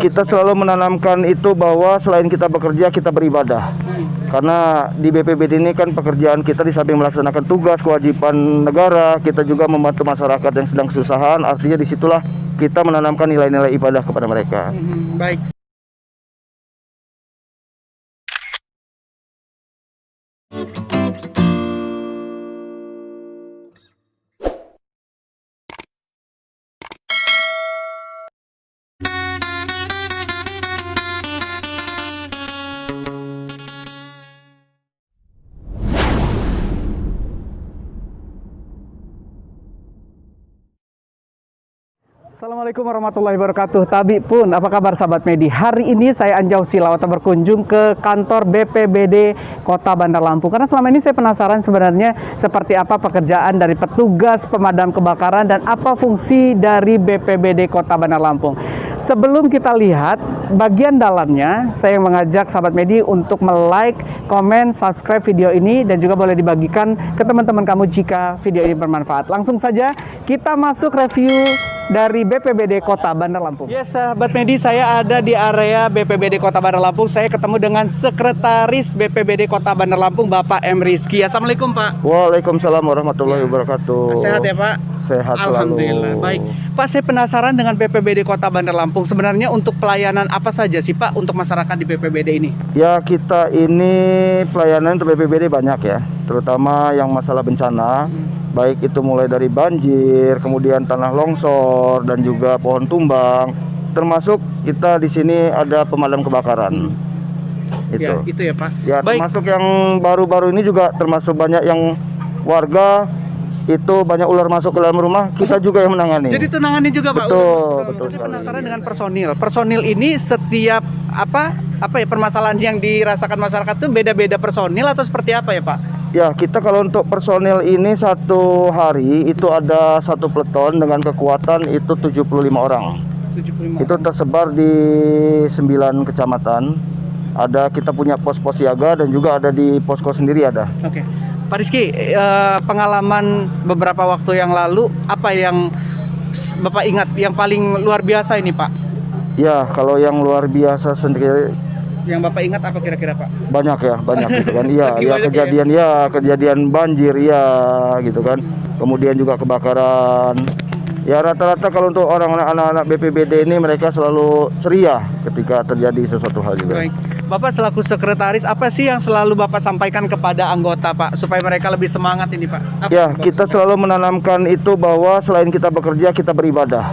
kita selalu menanamkan itu bahwa selain kita bekerja, kita beribadah. Karena di BPBD ini kan pekerjaan kita di samping melaksanakan tugas kewajiban negara, kita juga membantu masyarakat yang sedang kesusahan. Artinya disitulah kita menanamkan nilai-nilai ibadah kepada mereka. Baik. Assalamualaikum warahmatullahi wabarakatuh. Tabi pun, apa kabar sahabat Medi? Hari ini saya Anjau Silawata berkunjung ke kantor BPBD Kota Bandar Lampung. Karena selama ini saya penasaran sebenarnya seperti apa pekerjaan dari petugas pemadam kebakaran dan apa fungsi dari BPBD Kota Bandar Lampung. Sebelum kita lihat bagian dalamnya, saya mengajak sahabat Medi untuk like, komen, subscribe video ini dan juga boleh dibagikan ke teman-teman kamu jika video ini bermanfaat. Langsung saja kita masuk review dari BPBD Kota Bandar Lampung. Yes, sahabat Medi, saya ada di area BPBD Kota Bandar Lampung. Saya ketemu dengan Sekretaris BPBD Kota Bandar Lampung, Bapak M. Rizky. Assalamualaikum, Pak. Waalaikumsalam warahmatullahi wabarakatuh. Sehat ya, Pak? Sehat selalu. Alhamdulillah. Baik, Pak, saya penasaran dengan BPBD Kota Bandar Lampung. Sebenarnya untuk pelayanan apa saja sih, Pak, untuk masyarakat di BPBD ini? Ya, kita ini pelayanan untuk BPBD banyak ya, terutama yang masalah bencana. Baik itu mulai dari banjir, kemudian tanah longsor dan juga pohon tumbang. Termasuk kita di sini ada pemadam kebakaran. Ya, itu ya, Pak. Ya, baik. termasuk yang baru-baru ini juga termasuk banyak yang warga itu banyak ular masuk ke dalam rumah, kita juga yang menangani. Jadi itu nangani juga, Pak. Betul. Saya penasaran dengan personil. Personil ini setiap apa ya permasalahan yang dirasakan masyarakat itu beda-beda personil atau seperti apa ya, Pak? Ya, kita kalau untuk personil ini satu hari itu ada satu peleton dengan kekuatan itu 75 orang. 75. Itu tersebar di 9 kecamatan. Ada kita punya pos-pos siaga dan juga ada di posko sendiri ada. Oke. Pak Rizky, pengalaman beberapa waktu yang lalu apa yang Bapak ingat yang paling luar biasa ini, Pak? Ya, kalau yang luar biasa sendiri yang Bapak ingat apa kira-kira, Pak? banyak gitu kan. Iya, ya Kejadian kejadian banjir ya gitu kan. Kemudian juga kebakaran. Ya, rata-rata kalau untuk anak-anak BPBD ini mereka selalu ceria ketika terjadi sesuatu hal juga. Baik. Bapak selaku sekretaris, apa sih yang selalu Bapak sampaikan kepada anggota, Pak, supaya mereka lebih semangat ini, Pak? Ya, kita selalu menanamkan itu bahwa selain kita bekerja, kita beribadah.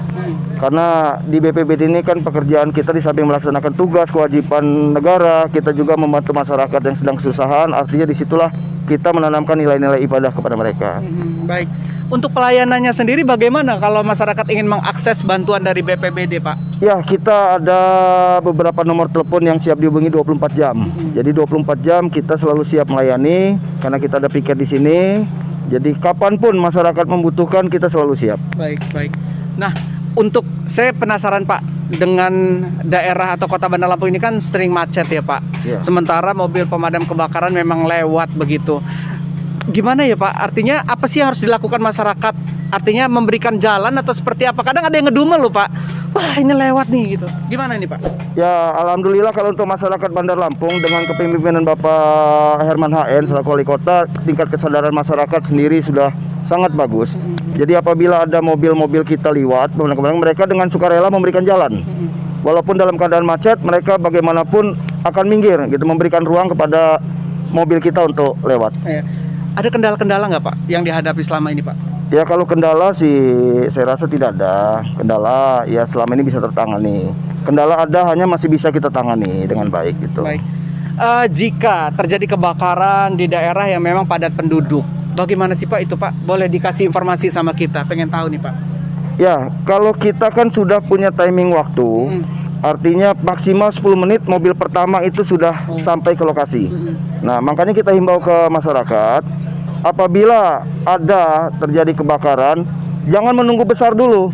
Karena di BPBD ini kan pekerjaan kita di samping melaksanakan tugas kewajiban negara, kita juga membantu masyarakat yang sedang kesusahan. Artinya disitulah kita menanamkan nilai-nilai ibadah kepada mereka. Baik. Untuk pelayanannya sendiri bagaimana kalau masyarakat ingin mengakses bantuan dari BPBD, Pak? Ya, kita ada beberapa nomor telepon yang siap dihubungi 24 jam. Jadi 24 jam kita selalu siap melayani karena kita ada piket di sini. Jadi kapanpun masyarakat membutuhkan kita selalu siap. Baik. Nah, untuk saya penasaran, Pak, dengan daerah atau Kota Bandar Lampung ini kan sering macet ya, Pak. Ya. Sementara mobil pemadam kebakaran memang lewat begitu. Gimana ya, Pak? Artinya apa sih yang harus dilakukan masyarakat? Artinya memberikan jalan atau seperti apa? Kadang ada yang ngedumel loh, Pak. Wah, ini lewat nih gitu. Gimana nih, Pak? Ya, alhamdulillah kalau untuk masyarakat Bandar Lampung dengan kepemimpinan Bapak Herman HN selaku wali kota, tingkat kesadaran masyarakat sendiri sudah sangat bagus. Jadi apabila ada mobil-mobil kita lewat, mereka dengan sukarela memberikan jalan. Walaupun dalam keadaan macet, mereka bagaimanapun akan minggir gitu, memberikan ruang kepada mobil kita untuk lewat. Ada kendala-kendala nggak, Pak, yang dihadapi selama ini, Pak? Ya, kalau kendala sih saya rasa tidak ada. Kendala ya selama ini bisa tertangani. Kendala ada, hanya masih bisa kita tangani dengan baik gitu. Baik. Jika terjadi kebakaran di daerah yang memang padat penduduk, bagaimana sih, Pak, itu, Pak? Boleh dikasih informasi sama kita, pengen tahu nih, Pak. Ya, kalau kita kan sudah punya timing waktu, artinya maksimal 10 menit mobil pertama itu sudah sampai ke lokasi. Nah, makanya kita himbau ke masyarakat, apabila ada terjadi kebakaran, jangan menunggu besar dulu,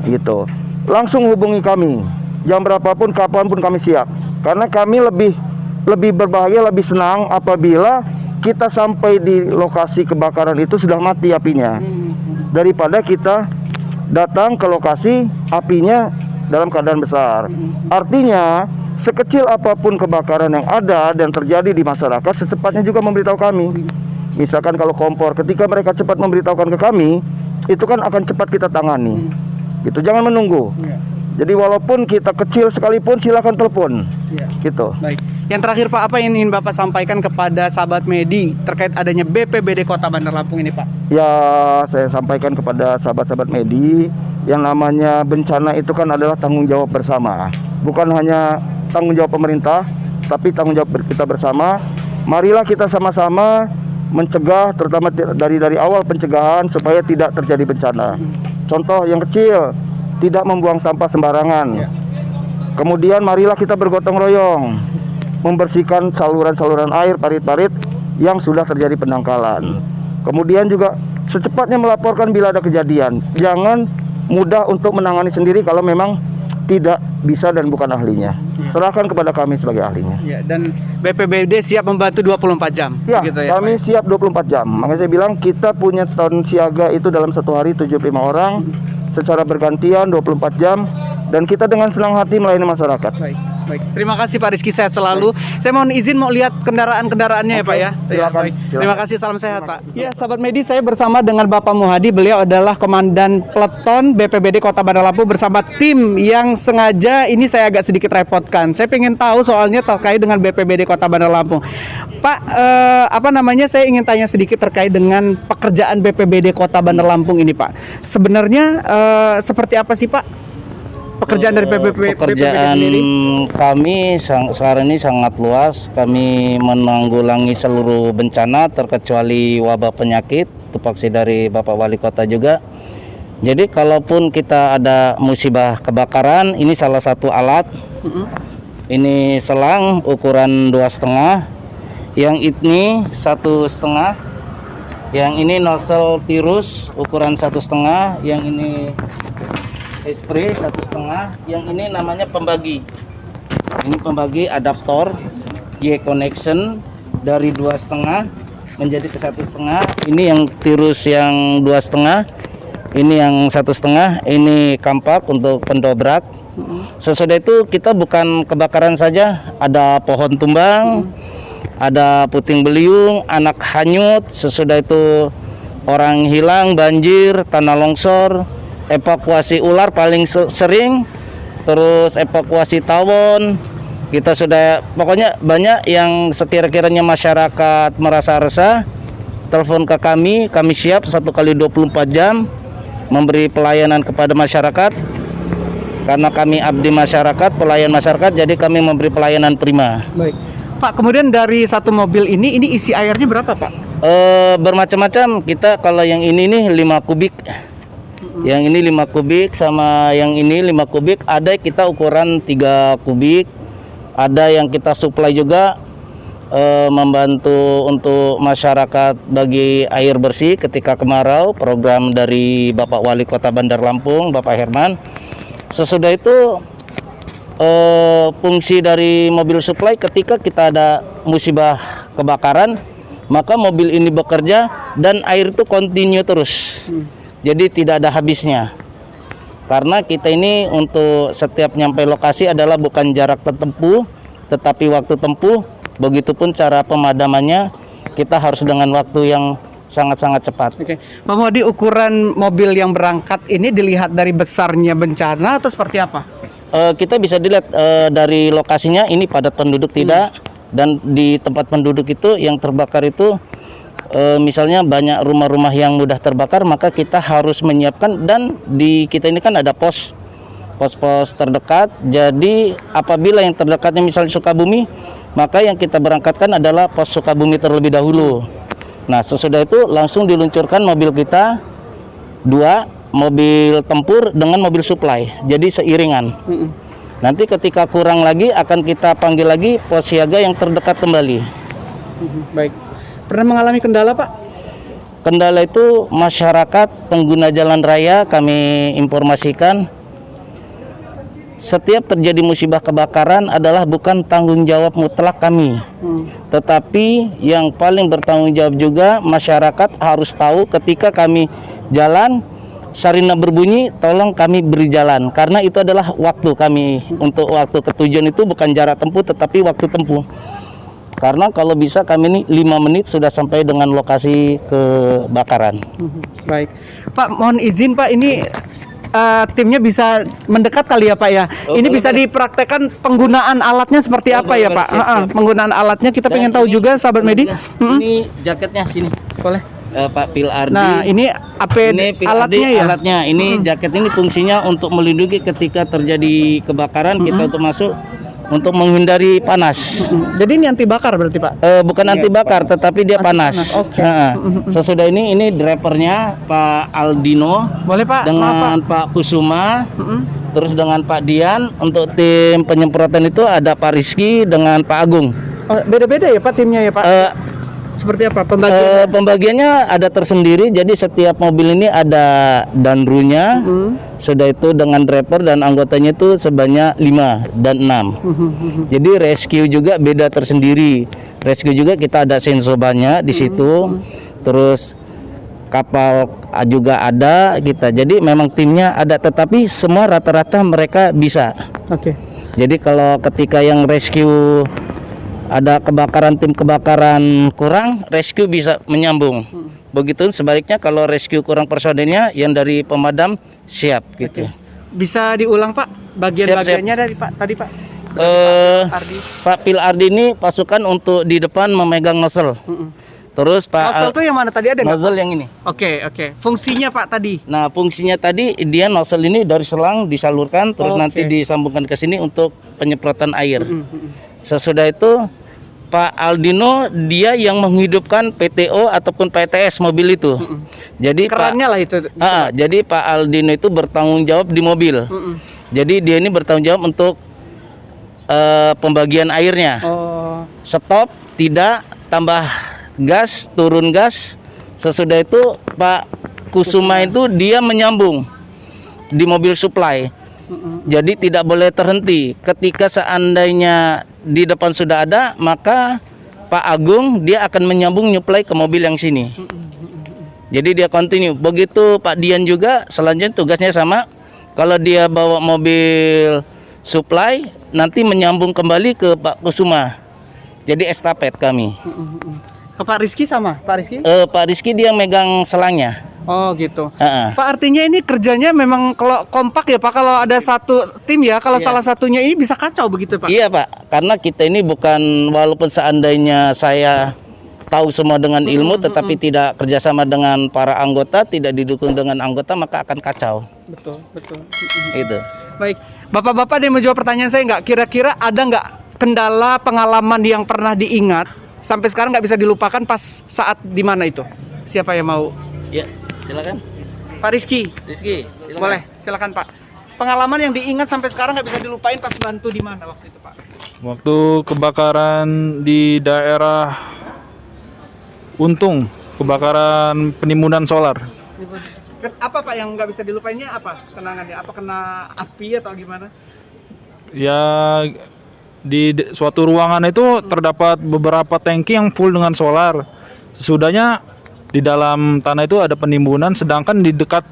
gitu. Langsung hubungi kami, jam berapapun, kapanpun kami siap. Karena kami lebih berbahagia, lebih senang apabila kita sampai di lokasi kebakaran itu sudah mati apinya, daripada kita datang ke lokasi apinya dalam keadaan besar. Artinya sekecil apapun kebakaran yang ada dan terjadi di masyarakat, secepatnya juga memberitahu kami. Misalkan kalau kompor, ketika mereka cepat memberitahukan ke kami, itu kan akan cepat kita tangani. Gitu, jangan menunggu. Jadi walaupun kita kecil sekalipun silakan telepon. Gitu. Baik. Yang terakhir Pak, apa yang ingin Bapak sampaikan kepada sahabat Medi terkait adanya BPBD Kota Bandar Lampung ini Pak? Ya, saya sampaikan kepada sahabat-sahabat Medi, yang namanya bencana itu kan adalah tanggung jawab bersama. Bukan hanya tanggung jawab pemerintah, tapi tanggung jawab kita bersama. Marilah kita sama-sama mencegah, terutama dari awal pencegahan supaya tidak terjadi bencana. Contoh yang kecil, tidak membuang sampah sembarangan. Kemudian marilah kita bergotong royong membersihkan saluran-saluran air, parit-parit yang sudah terjadi pendangkalan. Kemudian juga secepatnya melaporkan bila ada kejadian. Jangan mudah untuk menangani sendiri kalau memang tidak bisa dan bukan ahlinya. Serahkan kepada kami sebagai ahlinya. Dan BPBD siap membantu 24 jam. Ya, Begitu kami Pak? siap 24 jam. Makanya saya bilang kita punya tahun siaga itu dalam satu hari 75 orang secara bergantian 24 jam, dan kita dengan senang hati melayani masyarakat. Baik. Terima kasih Pak Rizky, sehat selalu. Saya mohon izin mau lihat kendaraan-kendaraannya ya Pak ya. Silakan. Baik. Terima kasih, salam sehat Pak. Ya, sahabat Medi, saya bersama dengan Bapak Muhadi. Beliau adalah Komandan Peleton BPBD Kota Bandar Lampung bersama tim yang sengaja ini saya agak sedikit repotkan. Saya pengen tahu soalnya terkait dengan BPBD Kota Bandar Lampung. Pak, saya ingin tanya sedikit terkait dengan pekerjaan BPBD Kota Bandar Lampung ini Pak. Sebenarnya seperti apa sih Pak pekerjaan dari pekerjaan kami sekarang ini sangat luas. Kami menanggulangi seluruh bencana terkecuali wabah penyakit, tupoksi dari Bapak Wali Kota juga. Jadi kalaupun kita ada musibah kebakaran, ini salah satu alat. Ini selang ukuran 2,5, yang ini 1,5, yang ini nozzle tirus ukuran 1,5, yang ini spray 1,5, yang ini namanya pembagi. Ini pembagi adaptor Y connection dari 2,5 menjadi ke 1,5. Ini yang tirus yang 2,5, ini yang 1,5, ini kampak untuk pendobrak. Sesudah itu kita bukan kebakaran saja, ada pohon tumbang, ada puting beliung, anak hanyut, sesudah itu orang hilang, banjir, tanah longsor, evakuasi ular paling sering, terus evakuasi tawon. Kita sudah, pokoknya banyak yang sekira-kiranya masyarakat merasa resah, telepon ke kami siap 1 kali 24 jam memberi pelayanan kepada masyarakat. Karena kami abdi masyarakat, pelayan masyarakat, jadi kami memberi pelayanan prima. Baik. Pak, kemudian dari satu mobil ini isi airnya berapa Pak? Bermacam-macam. Kita kalau yang ini nih 5 kubik. Yang ini 5 kubik sama yang ini 5 kubik. Ada kita ukuran 3 kubik. Ada yang kita supply juga membantu untuk masyarakat bagi air bersih ketika kemarau. Program dari Bapak Wali Kota Bandar Lampung, Bapak Herman. Sesudah itu fungsi dari mobil supply ketika kita ada musibah kebakaran, maka mobil ini bekerja dan air itu kontinu terus. Jadi tidak ada habisnya. Karena kita ini untuk setiap nyampe lokasi adalah bukan jarak tertempuh, tetapi waktu tempuh. Begitupun cara pemadamannya, kita harus dengan waktu yang sangat-sangat cepat. Oke. Pak Muhadi, ukuran mobil yang berangkat ini dilihat dari besarnya bencana atau seperti apa? Kita bisa dilihat dari lokasinya, ini padat penduduk tidak, dan di tempat penduduk itu yang terbakar itu misalnya banyak rumah-rumah yang mudah terbakar, maka kita harus menyiapkan, dan di kita ini kan ada pos terdekat. Jadi apabila yang terdekatnya misalnya Sukabumi, maka yang kita berangkatkan adalah pos Sukabumi terlebih dahulu. Nah, sesudah itu langsung diluncurkan mobil kita 2 mobil tempur dengan mobil supply, jadi seiringan. Nanti ketika kurang lagi akan kita panggil lagi pos siaga yang terdekat kembali. Baik. Pernah mengalami kendala Pak? Kendala itu masyarakat pengguna jalan raya, kami informasikan setiap terjadi musibah kebakaran adalah bukan tanggung jawab mutlak kami, tetapi yang paling bertanggung jawab juga masyarakat harus tahu ketika kami jalan sarina berbunyi, tolong kami beri jalan, karena itu adalah waktu kami. Untuk waktu ketujuan itu bukan jarak tempuh tetapi waktu tempuh. Karena kalau bisa kami ini 5 menit sudah sampai dengan lokasi kebakaran. Baik, Pak, mohon izin Pak, ini timnya bisa mendekat kali ya Pak ya. Oh, Ini boleh, bisa boleh. dipraktekkan penggunaan alatnya seperti Oh, apa boleh, ya boleh, Pak? siap, siap. Penggunaan alatnya kita Dan pengen tahu ini- juga sahabat Medi. Ini jaketnya sini. Boleh. Pak Pil Ardi. Nah, ini apa Ini Pil alatnya Ardi, ya? alatnya. Ini jaket ini fungsinya untuk melindungi ketika terjadi kebakaran, kita untuk masuk untuk menghindari panas. Jadi ini anti bakar berarti Pak? Bukan anti bakar, tetapi dia panas. Oke. Sesudah ini drivernya Pak Aldino Boleh Pak? Maaf, Pak. dengan Pak Kusuma, terus dengan Pak Dian. Untuk tim penyemprotan itu ada Pak Rizky dengan Pak Agung. Oh, beda-beda ya Pak timnya ya Pak? Seperti apa pembagian? Pembagiannya ada tersendiri, jadi setiap mobil ini ada danrunya. Sudah itu dengan driver dan anggotanya itu sebanyak 5 dan 6. Jadi rescue juga beda tersendiri. Rescue juga kita ada sensobannya di situ. Terus kapal juga ada kita. Jadi memang timnya ada, tetapi semua rata-rata mereka bisa. Oke. Jadi kalau ketika yang rescue ada kebakaran, tim kebakaran kurang, rescue bisa menyambung. Begitu sebaliknya kalau rescue kurang personelnya, yang dari pemadam siap gitu. Bisa diulang Pak bagian-bagiannya dari Pak tadi Pak? Ardi. Pak Pil Ardi ini pasukan untuk di depan memegang nozzle. Terus Pak Nozzle tuh yang mana tadi ada nggak? nozzle yang ini. Oke. Fungsinya Pak tadi. Nah, fungsinya tadi dia nozzle ini dari selang disalurkan, terus nanti disambungkan ke sini untuk penyemprotan air. Sesudah itu Pak Aldino dia yang menghidupkan PTO ataupun PTS mobil itu. Jadi Kerannya lah itu. jadi Pak Aldino itu bertanggung jawab di mobil. Jadi dia ini bertanggung jawab untuk pembagian airnya. Oh. Stop, tidak, tambah gas, turun gas. Sesudah itu Pak Kusuma itu dia menyambung di mobil supply. Jadi tidak boleh terhenti. Ketika seandainya di depan sudah ada, maka Pak Agung dia akan menyambung nyuplai ke mobil yang sini. Jadi dia continue. Begitu Pak Dian juga selanjutnya tugasnya sama. Kalau dia bawa mobil supply, nanti menyambung kembali ke Pak Kusuma. Jadi estafet kami. Ke Pak Rizky sama? Pak Rizky? Pak Rizky dia megang selangnya. Oh gitu. Heeh. Pak, artinya ini kerjanya memang kalau kompak ya Pak, kalau ada satu tim ya, kalau salah satunya ini bisa kacau begitu Pak? Iya Pak, karena kita ini bukan, walaupun seandainya saya tahu semua dengan ilmu, tetapi tidak kerjasama dengan para anggota, tidak didukung dengan anggota, maka akan kacau. Betul. Itu. Baik, Bapak-bapak ada yang menjawab pertanyaan saya nggak? Kira-kira ada nggak kendala pengalaman yang pernah diingat sampai sekarang nggak bisa dilupakan pas saat di mana itu? Siapa yang mau? Ya, silakan. Pak Rizky. Rizky, silakan. Boleh, silakan Pak. Pengalaman yang diingat sampai sekarang nggak bisa dilupain pas bantu di mana waktu itu Pak? Waktu kebakaran di daerah Untung, kebakaran penimbunan solar. Apa Pak yang nggak bisa dilupainnya apa? Kenangannya? Apa kena api atau gimana? Ya di suatu ruangan itu terdapat beberapa tangki yang full dengan solar. Sesudahnya di dalam tanah itu ada penimbunan, sedangkan di dekat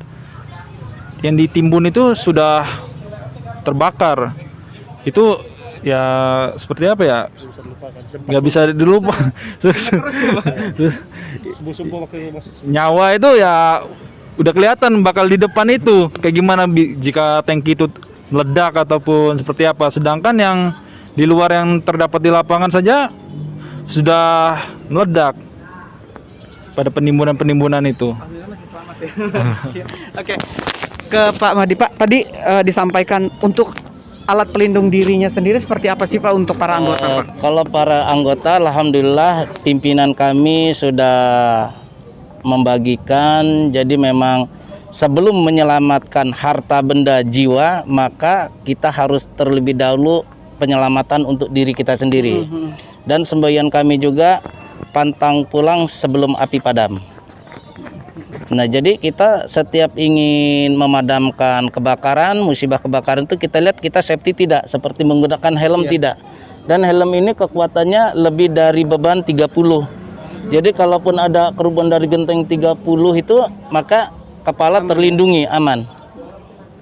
yang ditimbun itu sudah terbakar. Itu ya seperti apa ya? Nggak bisa dilupakan. Terus nyawa itu ya udah kelihatan bakal di depan itu kayak gimana jika tangki itu meledak ataupun seperti apa. Sedangkan yang di luar yang terdapat di lapangan saja sudah meledak pada penimbunan itu. Alhamdulillah masih selamat ya. Oke. Ke Pak Mahdi Pak, tadi disampaikan untuk alat pelindung dirinya sendiri seperti apa sih Pak untuk para anggota Pak? Kalau para anggota, alhamdulillah pimpinan kami sudah membagikan. Jadi memang sebelum menyelamatkan harta benda jiwa, maka kita harus terlebih dahulu penyelamatan untuk diri kita sendiri. Dan semboyan kami juga pantang pulang sebelum api padam. Nah, jadi kita setiap ingin memadamkan kebakaran, musibah kebakaran itu kita lihat kita safety tidak, seperti menggunakan helm tidak. Dan helm ini kekuatannya lebih dari beban 30. Jadi kalaupun ada kerubuhan dari genteng 30 itu, maka kepala terlindungi, aman.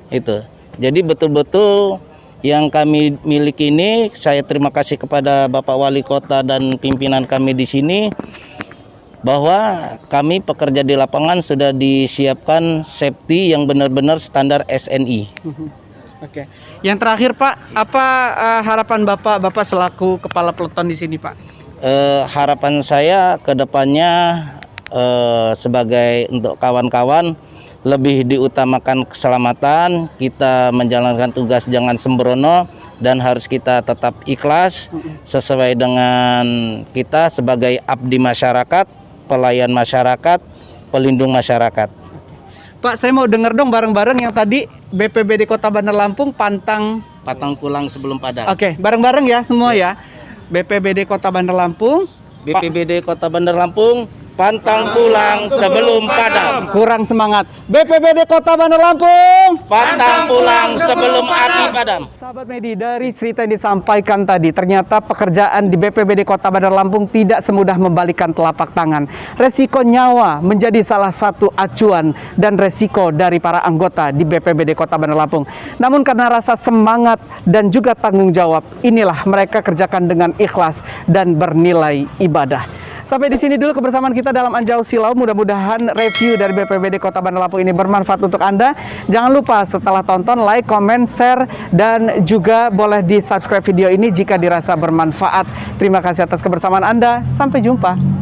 Itu. Jadi betul-betul yang kami miliki ini, saya terima kasih kepada Bapak Wali Kota dan pimpinan kami di sini, bahwa kami pekerja di lapangan sudah disiapkan safety yang benar-benar standar SNI. Oke. Yang terakhir Pak, apa harapan Bapak selaku kepala peleton di sini Pak? Harapan saya ke depannya sebagai untuk kawan-kawan lebih diutamakan keselamatan, kita menjalankan tugas jangan sembrono dan harus kita tetap ikhlas sesuai dengan kita sebagai abdi masyarakat, pelayan masyarakat, pelindung masyarakat. Pak, saya mau dengar dong bareng-bareng yang tadi BPBD Kota Bandar Lampung pantang pulang sebelum padam. Oke, bareng-bareng ya semua ya. BPBD Kota Bandar Lampung. BPBD Kota Bandar Lampung, pantang pulang sebelum padam. Kurang semangat. BPBD Kota Bandar Lampung, Pantang pulang sebelum api padam. Sahabat Medi, dari cerita yang disampaikan tadi, ternyata pekerjaan di BPBD Kota Bandar Lampung tidak semudah membalikkan telapak tangan. Resiko nyawa menjadi salah satu acuan dan resiko dari para anggota di BPBD Kota Bandar Lampung. Namun karena rasa semangat dan juga tanggung jawab, inilah mereka kerjakan dengan ikhlas dan bernilai ibadah. Sampai di sini dulu kebersamaan kita dalam Anjau Silau. Mudah-mudahan review dari BPBD Kota Bandar Lampung ini bermanfaat untuk Anda. Jangan lupa setelah tonton like, comment, share, dan juga boleh di subscribe video ini jika dirasa bermanfaat. Terima kasih atas kebersamaan Anda. Sampai jumpa.